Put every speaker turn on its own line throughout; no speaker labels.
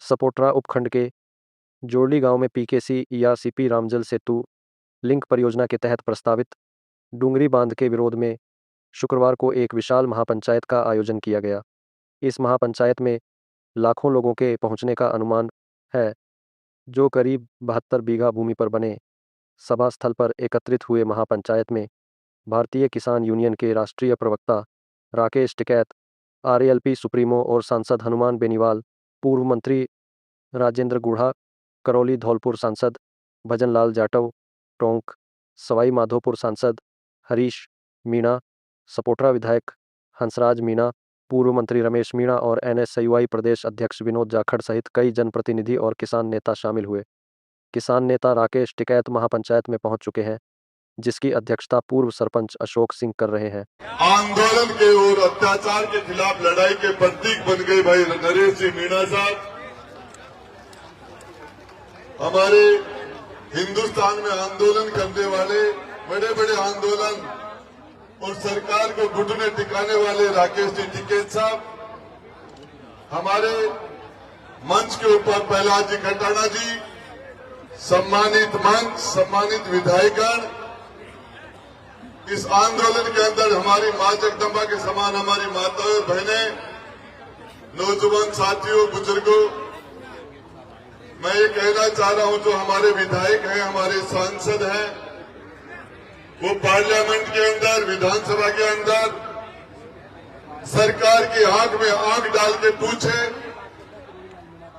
सपोट्रा उपखंड के जोड़ली गांव में पीकेसी या सीपी रामजल सेतु लिंक परियोजना के तहत प्रस्तावित डूंगरी बांध के विरोध में शुक्रवार को एक विशाल महापंचायत का आयोजन किया गया। इस महापंचायत में लाखों लोगों के पहुंचने का अनुमान है, जो करीब 72 बीघा भूमि पर बने सभा स्थल पर एकत्रित हुए। महापंचायत में भारतीय किसान यूनियन के राष्ट्रीय प्रवक्ता राकेश टिकैत, आरएलपी सुप्रीमो और सांसद हनुमान बेनीवाल, पूर्व मंत्री राजेंद्र गुढ़ा, करौली धौलपुर सांसद भजनलाल जाटव, टोंक सवाई माधोपुर सांसद हरीश मीणा, सपोट्रा विधायक हंसराज मीणा, पूर्व मंत्री रमेश मीणा और एनएसयूआई प्रदेश अध्यक्ष विनोद जाखड़ सहित कई जनप्रतिनिधि और किसान नेता शामिल हुए। किसान नेता राकेश टिकैत महापंचायत में पहुंच चुके हैं, जिसकी अध्यक्षता पूर्व सरपंच अशोक सिंह कर रहे हैं।
आंदोलन के और अत्याचार के खिलाफ लड़ाई के प्रतीक बन गए भाई नरेश जी मीणा साहब। हमारे हिंदुस्तान में आंदोलन करने वाले, बड़े बड़े आंदोलन और सरकार को घुटने टिकाने वाले राकेश जी टिकैत साहब, हमारे मंच के ऊपर प्रहलाद जी खटाना जी, सम्मानित मंच, सम्मानित विधायकगण, इस आंदोलन के अंदर हमारी मां जगदम्बा के समान हमारी माताओं और बहनें, नौजवान साथियों, बुजुर्गों, मैं ये कहना चाह रहा हूं, जो हमारे विधायक हैं, हमारे सांसद हैं, वो पार्लियामेंट के अंदर, विधानसभा के अंदर सरकार की आंख में आंख डाल के पूछे,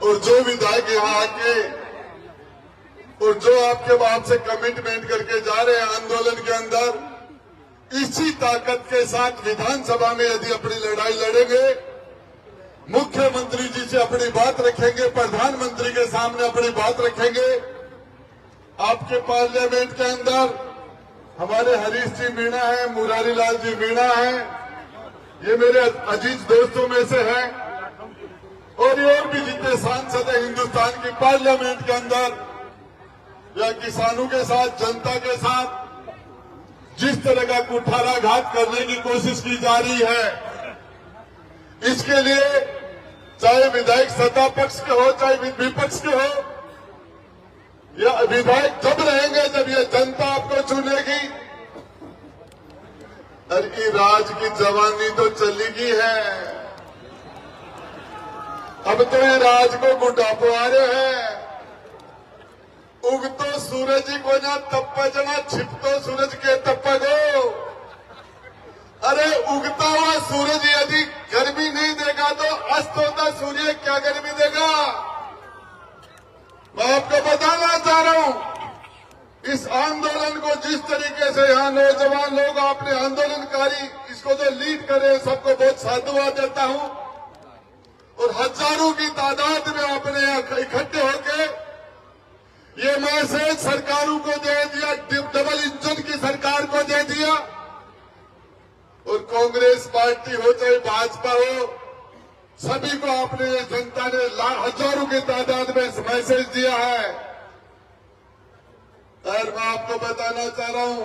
और जो विधायक यहां आके और जो आपके बाप से कमिटमेंट करके जा रहे हैं आंदोलन के अंदर, इसी ताकत के साथ विधानसभा में यदि अपनी लड़ाई लड़ेंगे, मुख्यमंत्री जी से अपनी बात रखेंगे, प्रधानमंत्री के सामने अपनी बात रखेंगे, आपके पार्लियामेंट के अंदर हमारे हरीश जी मीणा है, मुरारी लाल जी मीणा है, ये मेरे अजीज दोस्तों में से हैं, और ये और भी जितने सांसद हैं हिंदुस्तान की पार्लियामेंट के अंदर, या किसानों के साथ, जनता के साथ जिस तरह का कुठाराघात करने की कोशिश की जा रही है, इसके लिए चाहे विधायक सत्ता पक्ष के हो, चाहे विपक्ष के हो, या विधायक जब रहेंगे जब ये जनता आपको चुनेगी। अरे राज की जवानी तो चली गई है, अब तो ये राज को बुढ़ापो आ रहे हैं। उगतो सूरज को ना तप्पा जना, छिपतो सूरज के तप्पा गो। अरे उगता हुआ सूरज यदि गर्मी नहीं देगा तो अस्त होता सूर्य क्या गर्मी देगा? मैं आपको बताना चाह रहा हूं, इस आंदोलन को जिस तरीके से यहाँ नौजवान लोग, आपने आंदोलनकारी इसको जो लीड करे, सबको बहुत साधुवाद देता हूं, और हजारों की तादाद में आपने यहाँ इकट्ठे होकर ये मैसेज सरकारों को दे दिया, डबल इंजन की सरकार को दे दिया, और कांग्रेस पार्टी हो चाहे भाजपा हो, सभी को आपने, जनता ने हजारों की तादाद में मैसेज दिया है। और मैं आपको बताना चाह रहा हूं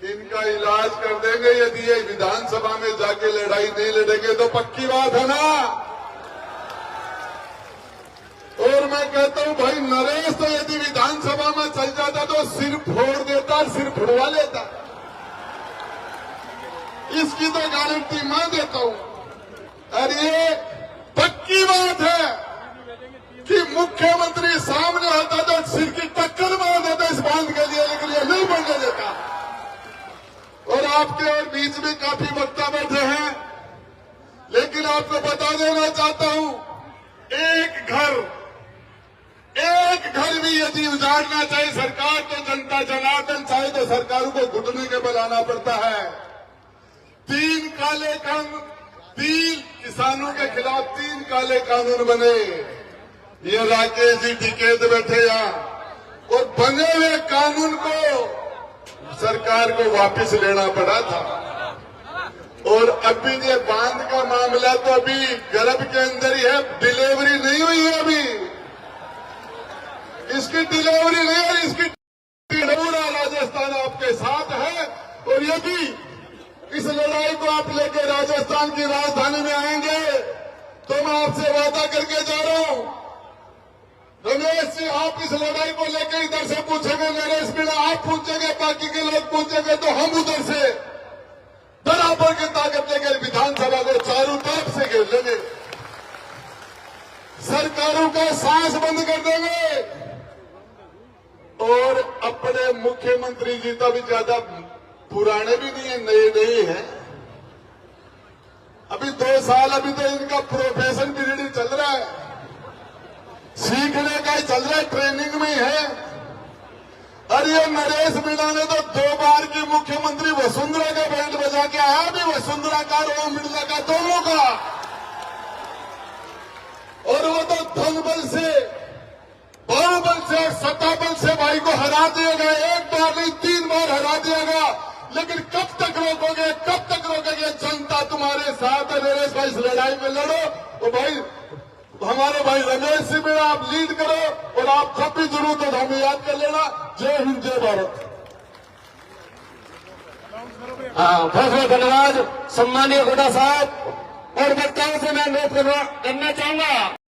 कि इनका इलाज कर देंगे, यदि ये विधानसभा में जाके लड़ाई नहीं लड़ेंगे तो पक्की बात है ना। और मैं कहता हूं भाई, नरेश तो यदि विधानसभा में चल जाता तो सिर फोड़ देता, सिर फुड़वा लेता, इसकी तो गारंटी मैं देता हूं। और ये पक्की बात है कि मुख्यमंत्री सामने होता तो सिर की टक्कर मार देता इस बांध के लिए, लेकिन ये नहीं बनने देता। और आपके और बीच में काफी वक्ता बैठे हैं, लेकिन आपको बता देना चाहता हूं, एक घर भी यदि उजाड़ना चाहे सरकार तो जनता जनार्दन चाहे तो सरकारों को घुटने के बल आना पड़ता है। 3 काले कानून, 3 किसानों के खिलाफ 3 काले कानून बने, ये राकेश जी टिकैत बैठे यहाँ, और बने हुए कानून को सरकार को वापस लेना पड़ा था। और अभी ये बांध का मामला तो अभी गर्भ के अंदर ही है, डिलीवरी नहीं हुई है, अभी इसकी डिलीवरी नहीं है, इसकी पूरा राजस्थान आपके साथ है। और यदि इस लड़ाई को आप लेकर राजस्थान की राजधानी में आएंगे तो मैं आपसे वादा करके जा रहा हूं, आप इस लड़ाई को लेकर इधर से पूछेंगे, नरेश मीणा आप पूछेंगे, बाकी के लोग पूछेंगे, तो हम उधर से बराबर की ताकत लेकर विधानसभा को चारों तरफ से घेर लेंगे, सरकारों का सांस बंद कर देंगे। और अपने मुख्यमंत्री जी तो अभी ज्यादा पुराने भी नहीं है, नए नए हैं, अभी 2 साल, अभी तो इनका प्रोफेशन पीरियड ही चल रहा है, सीखने का ही चल रहा है, ट्रेनिंग में ही है। और ये नरेश मीणा ने तो 2 बार की मुख्यमंत्री वसुंधरा का बैंड बजा के आया, भी वसुंधरा का और ओम बिरला का, दोनों का। और वो तो धन बल से, बाहुबल से, सत्ता बल से भाई को हरा दिएगा, 1 बार नहीं 3 बार हरा दिएगा। लेकिन कब तक रोकोगे, कब तक रोकोगे? जनता तुम्हारे साथ है नरेश भाई, इस लड़ाई में लड़ो। तो भाई हमारे भाई रमेश सिंह मीणा आप लीड करो, और आप जब भी जरूरत हो हमें याद कर लेना। जय हिंद, जय भारत।
बहुत बहुत धन्यवाद सम्मानीय गोटा साहब। और वक्ताओं से मैं अनुरोध करना चाहूंगा